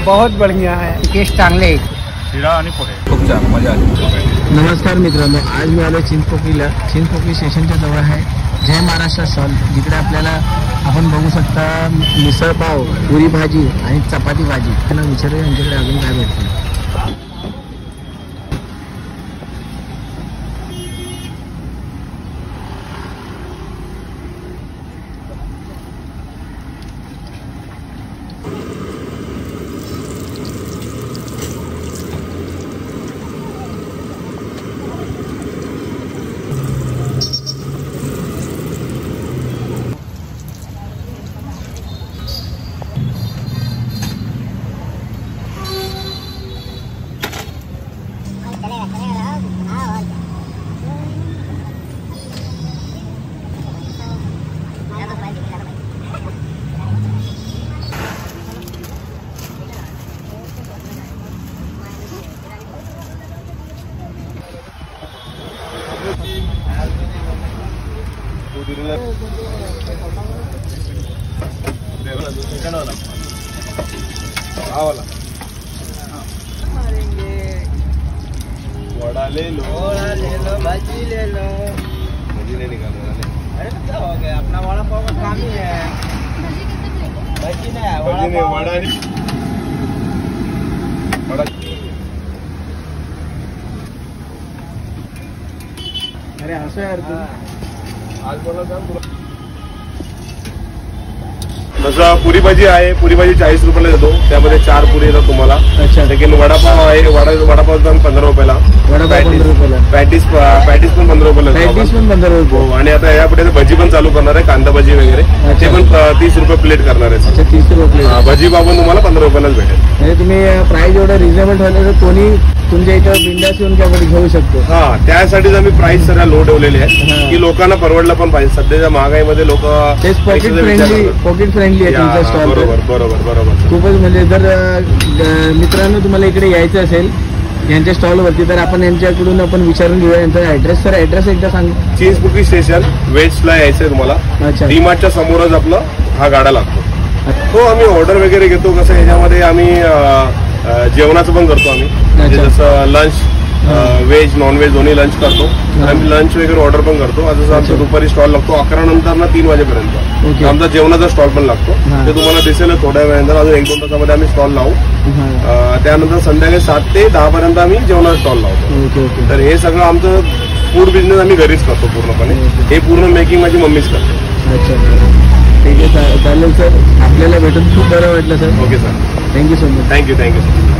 बहुत बढ़िया है, टेस्ट चांगले आहे. शिरा आणि पोहे खूप छान, मजा आली. नमस्कार मित्रांनो, आज मी आलो चिंचपोकळीला. चिंचपोकळी स्टेशनच्या जवळ आहे जय महाराष्ट्र स्टॉल. जिकडे आपल्याला आपण बघू शकता मिसळ पाव, पुरी भाजी आणि चपाती भाजी. त्यांना विचारूया यांच्याकडे अजून काय भेटतं. वड़ा ले लो, भाजी ले लो. भाजी नहीं निकालो. अरे क्या हो गया, अपना वड़ा पाव का काम ही है. भाजी नहीं है, भाजी नहीं, वड़ा नहीं. वड़ा अरे हसो यार तू. आज बोला था जसं पुरी भाजी आहे. पुरी भाजी 40 रुपयाला देतो. त्यामध्ये 4 पुरी येतात तुम्हाला. अच्छा. लेकिन वडापाव आहे. वडापाव 15 रुपयाला. वडापाव 15 रुपयाला. पॅटीस पण 15 रुपयाला. पॅटीस पण 15 रुपये. हो. आणि आता यापुढे भजी पण चालू करणार आहे. कांदा भजी वगैरे ते पण 30 रुपये प्लेट करणार आहे. अच्छा, 30 रुपये. भजी पाव पण तुम्हाला 15 रुपयालाच भेटेल. म्हणजे तुम्ही प्राइस एवढं रिजनेबल ठेवलं तर कोणी तुमच्या इथं बिंदास येऊन त्यामध्ये घेऊ शकतो. हा, त्यासाठीच आम्ही प्राइस सगळ्या लो ठेवलेली आहे हा. की लोकांना परवडलं पण पाहिजे. सध्याच्या महागाईमध्ये लोक पॉकेट फ्रेंडली आहे तुमचा स्टॉल. बरोबर बरोबर बरोबर. खूपच म्हणजे जर मित्रांनो तुम्हाला इकडे यायचं असेल यांच्या स्टॉलवरती तर आपण यांच्याकडून आपण विचारून घेऊया यांचा ऍड्रेस. सर ऍड्रेस एकदा सांग. चिंचपोकळी स्टेशन वेस्टला यायचंय तुम्हाला. अच्छा. डीमार्टच्या समोरच आपलं हा गाडा लागतो. हो, आम्ही ऑर्डर वगैरे घेतो. कसं ह्याच्यामध्ये आम्ही जेवणाचं पण करतो आम्ही. म्हणजे जसं लंच, व्हेज नॉन व्हेज दोन्ही लंच करतो. आम्ही लंच वगैरे ऑर्डर पण करतो. जसं आमचा दुपारी स्टॉल लागतो 11 नंतर ना 3 वाजेपर्यंत. आमचा जेवणाचा स्टॉल पण लागतो. ते तुम्हाला दिसेल थोड्या वेळानंतर. अजून 1-2 तासामध्ये आम्ही स्टॉल लावू. त्यानंतर संध्याकाळी 7 ते 10 पर्यंत आम्ही जेवणाचा स्टॉल लावतो. तर हे सगळं आमचं फूड बिझनेस आम्ही घरीच करतो पूर्णपणे. हे पूर्ण मेकिंग माझी मम्मीच करते. अच्छा, ठीक आहे, चालेल सर. आपल्याला भेटून खूप बरं वाटलं sir. Okay sir, thank you so much. Thank you sir.